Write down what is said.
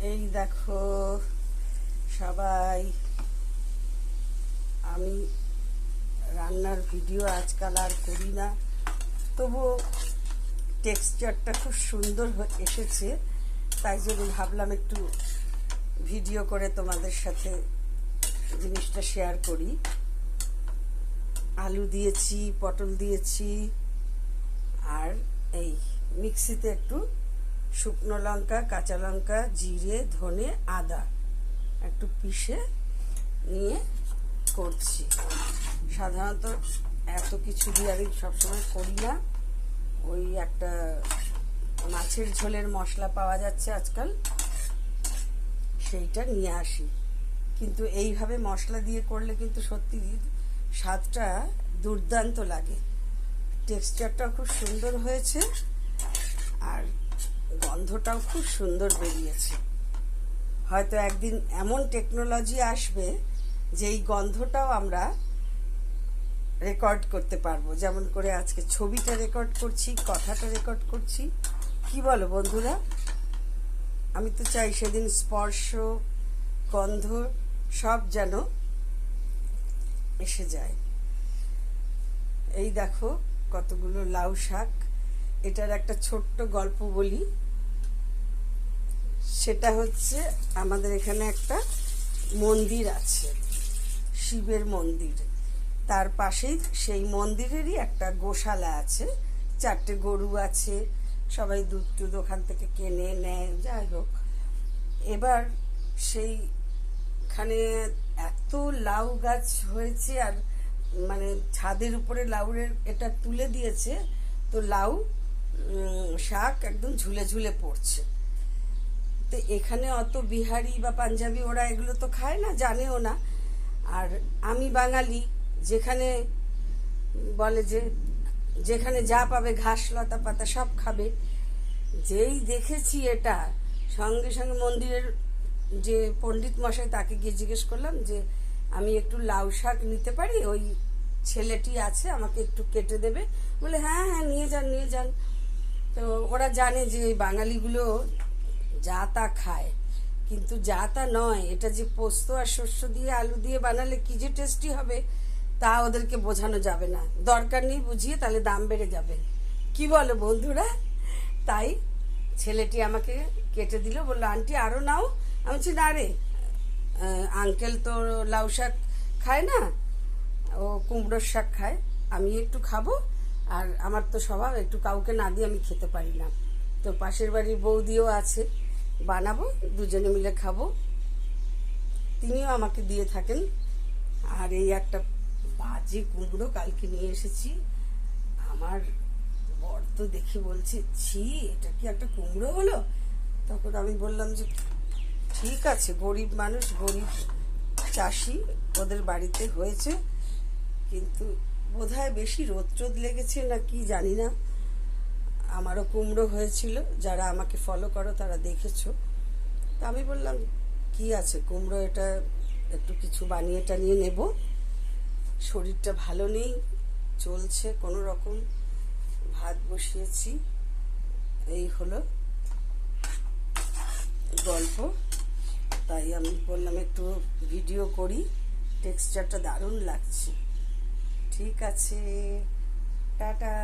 এই দেখো সবাই, আমি রান্নার ভিডিও আজকাল আর করি না, তবুও টেক্সচারটা খুব সুন্দর এসেছে, তাই জন্য ভাবলাম একটু ভিডিও করে তোমাদের সাথে জিনিসটা শেয়ার করি। আলু দিয়েছি, পটল দিয়েছি, আর এই মিক্সিতে একটু শুকনো লঙ্কা, কাঁচা লঙ্কা, জিরে, ধনে, আদা একটু পিষে নিয়ে করছি। সাধারণত এত কিছু দিয়ে আমি সবসময় করি না, ওই একটা মাছের ঝোলের মশলা পাওয়া যাচ্ছে আজকাল, সেইটা নিয়ে আসি। কিন্তু এইভাবে মশলা দিয়ে করলে কিন্তু সত্যি স্বাদটা দুর্দান্ত লাগে, টেক্সচারটা খুব সুন্দর হয়েছে আর গন্ধটাও খুব সুন্দর বেরিয়েছে। হয়তো একদিন এমন টেকনোলজি আসবে যে এই গন্ধটাও আমরা রেকর্ড করতে পারবো, যেমন করে আজকে ছবিটা রেকর্ড করছি, কথাটা রেকর্ড করছি। কি বলো বন্ধুরা? আমি তো চাই সেদিন স্পর্শ, গন্ধ সব যেন এসে যায়। এই দেখো কতগুলো লাউ শাক। এটার একটা ছোট্ট গল্প বলি। সেটা হচ্ছে, আমাদের এখানে একটা মন্দির আছে, শিবের মন্দির। তার পাশেই সেই মন্দিরেরই একটা গোশালা আছে, 4টে গরু আছে, সবাই দুধ টুধ ওখান থেকে কেনে নেয়, যাই হোক। এবার সেইখানে এত লাউ গাছ হয়েছে, আর মানে ছাদের উপরে লাউয়ের এটা তুলে দিয়েছে, তো লাউ শাক একদম ঝুলে ঝুলে পড়ছে। তো এখানে অত বিহারি বা পাঞ্জাবি ওরা এগুলো তো খায় না, জানেও না। আর আমি বাঙালি, যেখানে বলে যে যেখানে যা পাবে ঘাস লতা পাতা সব খাবে। যেই দেখেছি এটা, সঙ্গে সঙ্গে মন্দিরের যে পণ্ডিত মশাই, তাকে গিয়ে জিজ্ঞেস করলাম যে আমি একটু লাউ শাক নিতে পারি, ওই ছেলেটি আছে, আমাকে একটু কেটে দেবে? বলে হ্যাঁ হ্যাঁ নিয়ে যান নিয়ে যান। তো ওরা জানে যে ওই বাঙালিগুলো যা তা খায়, কিন্তু যা তা নয়। এটা যে পোস্ত আর শস্য দিয়ে আলু দিয়ে বানালে কি যে টেস্টি হবে তা ওদেরকে বোঝানো যাবে না, দরকার নেই বুঝিয়ে, তাহলে দাম বেড়ে যাবে। কি বলো বন্ধুরা? তাই ছেলেটি আমাকে কেটে দিল, বললো আন্টি আরও নাও। আমি বলছি না রে, আঙ্কেল তো লাউ শাক খায় না, ও কুমড়োর শাক খায়, আমি একটু খাবো, আর আমার তো স্বভাব একটু কাউকে না দিয়ে আমি খেতে পারি না। তো পাশের বাড়ির বৌদিও আছে, বানাবো, দুজনে মিলে খাবো, তিনিও আমাকে দিয়ে থাকেন। আর এই একটা বাজে কুমড়ো কালকে নিয়ে এসেছি, আমার বর তো দেখি বলছে ছি, এটা কি একটা কুমড়ো হলো? তখন আমি বললাম যে ঠিক আছে, গরিব মানুষ, গরিব চাষি, ওদের বাড়িতে হয়েছে, কিন্তু বোধহয় বেশি রোদ লেগেছে না কি জানি না। আমারও কুমড়ো হয়েছিল, যারা আমাকে ফলো করো তারা দেখেছো। তা আমি বললাম কি আছে, কুমড়ো, এটা একটু কিছু বানিয়ে টানিয়ে নেব। শরীরটা ভালো নেই, চলছে কোনো রকম, ভাত বসিয়েছি, এই হলো গল্প। তাই আমি বললাম একটু ভিডিও করি, টেক্সচারটা দারুণ লাগছে। ঠিক আছে, টাটা।